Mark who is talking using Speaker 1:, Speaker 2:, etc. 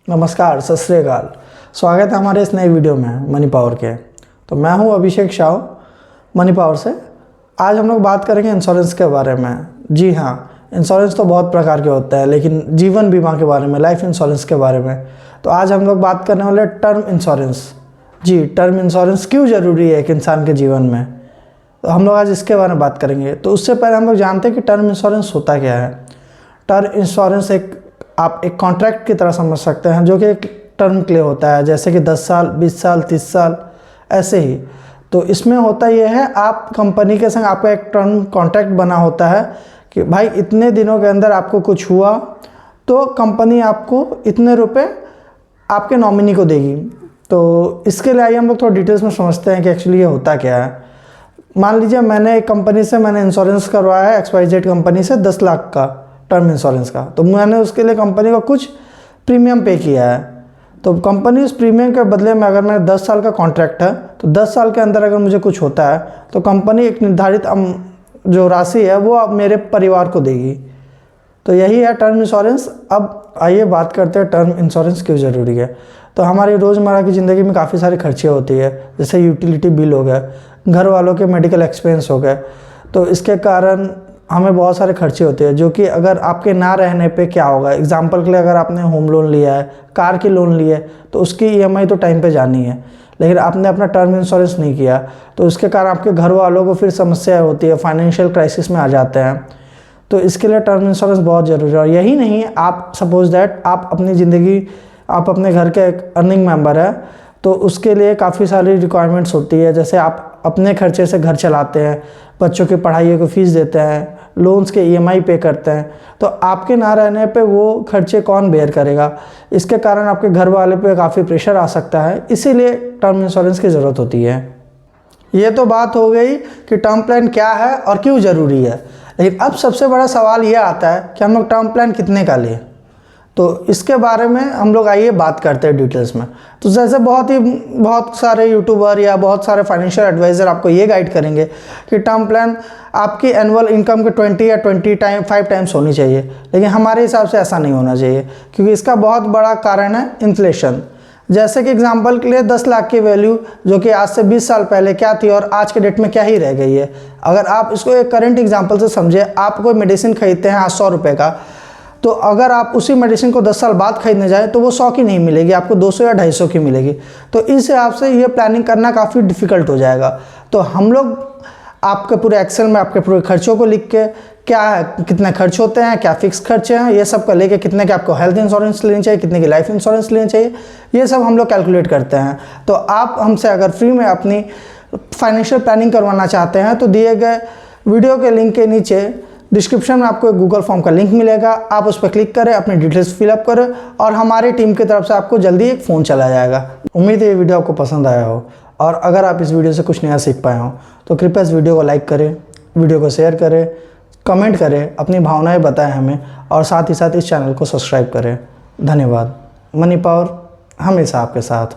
Speaker 1: नमस्कार, सत श्री अकाल। स्वागत है हमारे इस नए वीडियो में मनी पावर के। तो मैं हूं अभिषेक शाह मनी पावर से। आज हम लोग बात करेंगे इंश्योरेंस के बारे में। जी हाँ, इंश्योरेंस तो बहुत प्रकार के होते हैं, लेकिन जीवन बीमा के बारे में, लाइफ इंश्योरेंस के बारे में। तो आज हम लोग बात करने वाले टर्म इंश्योरेंस। जी, टर्म इंश्योरेंस क्यों ज़रूरी है एक इंसान के जीवन में, तो हम लोग आज इसके बारे में बात करेंगे। तो उससे पहले हम लोग जानते हैं कि टर्म इंश्योरेंस होता क्या है। टर्म इंश्योरेंस आप एक कॉन्ट्रैक्ट की तरह समझ सकते हैं, जो कि एक टर्म के लिए होता है, जैसे कि 10 साल, 20 साल, 30 साल, ऐसे ही। तो इसमें होता यह है, आप कंपनी के संग आपका एक टर्म कॉन्ट्रैक्ट बना होता है कि भाई इतने दिनों के अंदर आपको कुछ हुआ तो कंपनी आपको इतने रुपए आपके नॉमिनी को देगी। तो इसके लिए आइए हम लोग थोड़ा डिटेल्स में समझते हैं कि एक्चुअली ये होता क्या है। मान लीजिए मैंने एक कंपनी से इंश्योरेंस करवाया है, XYZ कंपनी से 10 लाख का टर्म इंश्योरेंस का। तो मैंने उसके लिए कंपनी को कुछ प्रीमियम पे किया है। तो कंपनी उस प्रीमियम के बदले में, अगर मेरा 10 साल का कॉन्ट्रैक्ट है, तो 10 साल के अंदर अगर मुझे कुछ होता है तो कंपनी एक निर्धारित जो राशि है वो अब मेरे परिवार को देगी। तो यही है टर्म इंश्योरेंस। अब आइए बात करते हैं टर्म इंश्योरेंस क्यों ज़रूरी है। तो हमारी रोज़मर्रा की ज़िंदगी में काफ़ी सारी खर्चे होती है, जैसे यूटिलिटी बिल हो गए, घर वालों के मेडिकल एक्सपेंस हो गए। तो इसके कारण हमें बहुत सारे खर्चे होते हैं, जो कि अगर आपके ना रहने पे क्या होगा। एग्जांपल के लिए, अगर आपने होम लोन लिया है, कार की लोन ली है, तो उसकी EMI तो टाइम पे जानी है, लेकिन आपने अपना टर्म इंश्योरेंस नहीं किया, तो उसके कारण आपके घर वालों को फिर समस्या होती है, फाइनेंशियल क्राइसिस में आ जाते हैं। तो इसके लिए टर्म इंश्योरेंस बहुत ज़रूरी है। और यही नहीं, आप सपोज दैट आप अपनी ज़िंदगी, आप अपने घर के एक अर्निंग मेंबर है, तो उसके लिए काफ़ी सारी रिक्वायरमेंट्स होती है। जैसे आप अपने खर्चे से घर चलाते हैं, बच्चों की पढ़ाई को फीस देते हैं, लोन्स के EMI पे करते हैं, तो आपके ना रहने पे वो खर्चे कौन बेयर करेगा। इसके कारण आपके घर वाले पे काफ़ी प्रेशर आ सकता है, इसीलिए टर्म इंश्योरेंस की ज़रूरत होती है। ये तो बात हो गई कि टर्म प्लान क्या है और क्यों ज़रूरी है। लेकिन अब सबसे बड़ा सवाल ये आता है कि हम लोग टर्म प्लान कितने का लें। तो इसके बारे में हम लोग आइए बात करते हैं डिटेल्स में। तो जैसे बहुत सारे यूट्यूबर या बहुत सारे फाइनेंशियल एडवाइज़र आपको ये गाइड करेंगे कि टर्म प्लान आपकी एनुअल इनकम के 20 या 25 टाइम्स होनी चाहिए, लेकिन हमारे हिसाब से ऐसा नहीं होना चाहिए, क्योंकि इसका बहुत बड़ा कारण है इन्फ्लेशन। जैसे कि एग्जांपल के लिए 10 लाख की वैल्यू, जो कि आज से 20 साल पहले क्या थी और आज के डेट में क्या ही रह गई है। अगर आप इसको एक करंट एग्जांपल से समझे, आप कोई मेडिसिन खरीदते हैं आज 100 रुपये का, तो अगर आप उसी मेडिसिन को 10 साल बाद खरीदने जाएं तो वो 100 की नहीं मिलेगी, आपको 200 या 250 की मिलेगी। तो इस हिसाब से ये प्लानिंग करना काफ़ी डिफ़िकल्ट हो जाएगा। तो हम लोग आपके पूरे एक्सेल में आपके पूरे खर्चों को लिख के, क्या है, कितने खर्च होते हैं, क्या फिक्स खर्चे हैं, ये सब का लेके, कितने के आपको हेल्थ इंश्योरेंस लेनी चाहिए, कितने की लाइफ इंश्योरेंस लेनी चाहिए, ये सब हम लोग कैलकुलेट करते हैं। तो आप हमसे अगर फ्री में अपनी फाइनेंशियल प्लानिंग करवाना चाहते हैं, तो दिए गए वीडियो के लिंक के नीचे डिस्क्रिप्शन में आपको एक गूगल फॉर्म का लिंक मिलेगा। आप उस पर क्लिक करें, अपनी डिटेल्स फिलअप करें, और हमारी टीम की तरफ से आपको जल्दी एक फ़ोन चला जाएगा। उम्मीद है ये वीडियो आपको पसंद आया हो, और अगर आप इस वीडियो से कुछ नया सीख पाए हो तो कृपया इस वीडियो को लाइक करें, वीडियो को शेयर करें, कमेंट करें, अपनी भावनाएं बताएं हमें, और साथ ही साथ इस चैनल को सब्सक्राइब करें। धन्यवाद। मनी पावर हमेशा आपके साथ।